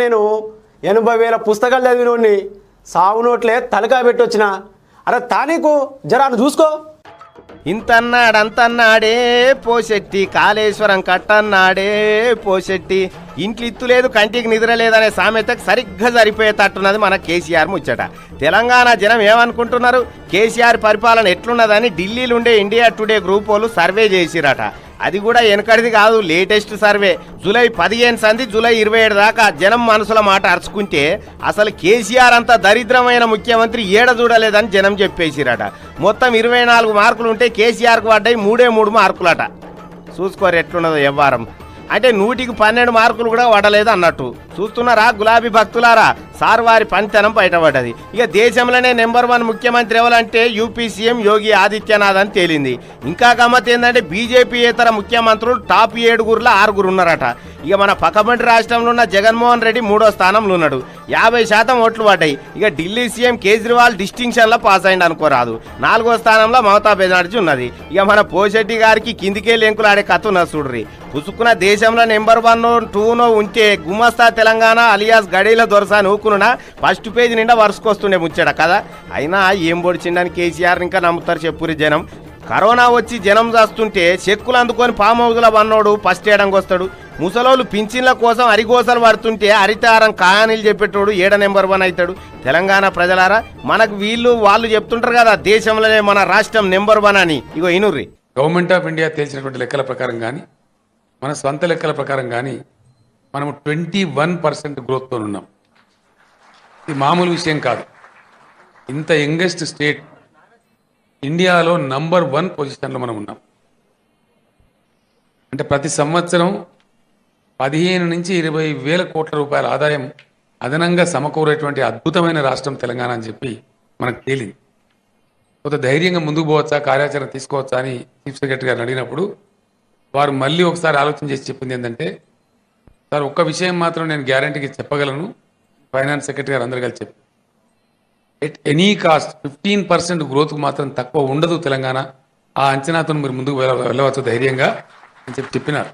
నేను 80,000 పుస్తకాలు చదివినోడిని సావు నోట్లే తలకాయ పెట్టొచ్చిన. అరే తానీకు జరాను చూసుకో. ఇంతన్నాడంతన్నాడే పోశెట్టి, కాళేశ్వరం కట్టన్నాడే పోశెట్టి, ఇంట్లో ఇత్తు లేదు కంటికి నిద్ర లేదనే సామెతకు సరిగ్గా సరిపోయేటట్టున్నది మన కేసీఆర్ ముచ్చట. తెలంగాణ జనం ఏమనుకుంటున్నారు? కేసీఆర్ పరిపాలన ఎట్లున్నదని ఢిల్లీలో ఉండే ఇండియా టుడే గ్రూప్ వాళ్ళు సర్వే చేసిరట. అది కూడా వెనకడిది కాదు, లేటెస్ట్ సర్వే. జూలై 15 సంది జూలై 27 దాకా జనం మనసుల మాట అరుచుకుంటే అసలు కేసీఆర్ అంత దరిద్రమైన ముఖ్యమంత్రి ఏడ చూడలేదని జనం చెప్పేసిరట. మొత్తం 24 మార్కులు ఉంటే కేసీఆర్కు పడ్డాయి 3 మార్కులట. చూసుకోరు ఎట్లున్నదో వ్యవహారం. అంటే 100కి 12 మార్కులు కూడా పడలేదు అన్నట్టు. చూస్తున్నారా గులాబీ భక్తులారా, సార్ వారి పనితనం బయటపడ్డది. ఇక దేశంలోనే నెంబర్ 1 ముఖ్యమంత్రి ఎవరంటే యూపీ సీఎం యోగి ఆదిత్యనాథ్ అని తేలింది. ఇంకా గమ్మత్ ఏంటంటే బీజేపీయేతర ముఖ్యమంత్రులు టాప్ 7గురులో 6 ఉన్నారట. ఇక మన పక్కబంటి రాష్ట్రంలో ఉన్న జగన్మోహన్ రెడ్డి 3వ స్థానంలో ఉన్నాడు, 50% ఓట్లు పడ్డాయి. ఇక ఢిల్లీ సీఎం కేజ్రీవాల్ డిస్టింక్షన్లో పాస్ అయింది అనుకోరాదు, 4వ స్థానంలో మమతా బెనర్జీ ఉన్నది. ఇక మన పోశెట్టి గారికి కిందికే లెంకులు ఆడే కథ ఉన్నది చూడ్రి. పుసుకున్న దేశంలో నెంబర్ 1, 2 ఉంటే గుమస్తా తెలంగాణ అలియాస్ గడీల దొరసా నూకునున్నా ఫస్ట్ పేజీ నిండా వరుసకొస్తుండే ముచ్చాడ కదా. అయినా ఏం పొడిచిండని కేసీఆర్ ఇంకా నమ్ముతారు చెప్పురి జనం. కరోనా వచ్చి జనం చేస్తుంటే చెక్కులు అందుకొని ఫామ్ హౌస్ల వన్నోడు ఫస్ట్ ఏడంగా వస్తాడు. ముసలోళ్ళు పింఛన్ల కోసం అరిగోసలు పడుతుంటే హరితారం కానీలు చెప్పేటోడు ఏడ నెంబర్ 1 అవుతాడు. తెలంగాణ ప్రజలారా, మనకు వాళ్ళు చెప్తుంటారు కదా దేశంలోనే మన రాష్ట్రం నెంబర్ 1 అని. ఇగో ఇనుర్రి. గవర్నమెంట్ ఆఫ్ ఇండియా తేల్చినటువంటి లెక్కల ప్రకారం కానీ మన స్వంత లెక్కల ప్రకారం కానీ మనము 21% గ్రోత్తో ఉన్నాం. ఇది మామూలు విషయం కాదు. ఇంత యంగెస్ట్ స్టేట్ ఇండియాలో నంబర్ 1 పొజిషన్లో మనం ఉన్నాం. అంటే ప్రతి సంవత్సరం 15 నుంచి 20 వేల కోట్ల రూపాయల ఆదాయం అదనంగా సమకూరేటువంటి అద్భుతమైన రాష్ట్రం తెలంగాణ అని చెప్పి మనకు తేలింది. కొంత ధైర్యంగా ముందుకు పోవచ్చా, కార్యాచరణ తీసుకోవచ్చా అని చీఫ్ సెక్రటరీ గారిని అడిగినప్పుడు వారు మళ్ళీ ఒకసారి ఆలోచన చేసి చెప్పింది ఏంటంటే, సార్ ఒక్క విషయం మాత్రం నేను గ్యారంటీగా చెప్పగలను, ఫైనాన్స్ సెక్రటరీ గారు అందరు కలిసి చెప్పి, ఎట్ ఎనీ కాస్ట్ 15% గ్రోత్కు మాత్రం తక్కువ ఉండదు తెలంగాణ. ఆ అంచనాతో మీరు ముందుకు వెళ్ళవచ్చు ధైర్యంగా అని చెప్పినారు.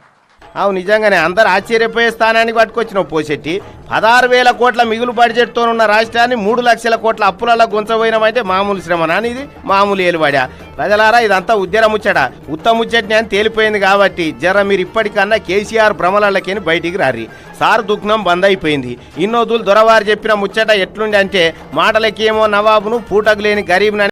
అవు నిజంగానే అందరు ఆశ్చర్యపోయే స్థానానికి పట్టుకొచ్చినావు పోశెట్టి. 16,000 కోట్ల మిగులు బడ్జెట్తో ఉన్న రాష్ట్రాన్ని 3 లక్షల కోట్ల అప్పులలో గుంచబోయినామంటే మామూలు శ్రమనా? ఇది మామూలు ఏలుబడా? ప్రజలారా, ఇదంతా ఉద్యర ముచ్చట, ఉత్తముచ్చట్ని అని తేలిపోయింది కాబట్టి జర మీరు ఇప్పటికన్నా కేసీఆర్ భ్రమలకి బయటికి రారి. సార్ దుగ్నం బంద్ అయిపోయింది. ఇన్నోదులు దొరవారు చెప్పిన ముచ్చట ఎట్లుండి అంటే, మాటలకేమో నవాబును పూటకు లేని గరీబ్ని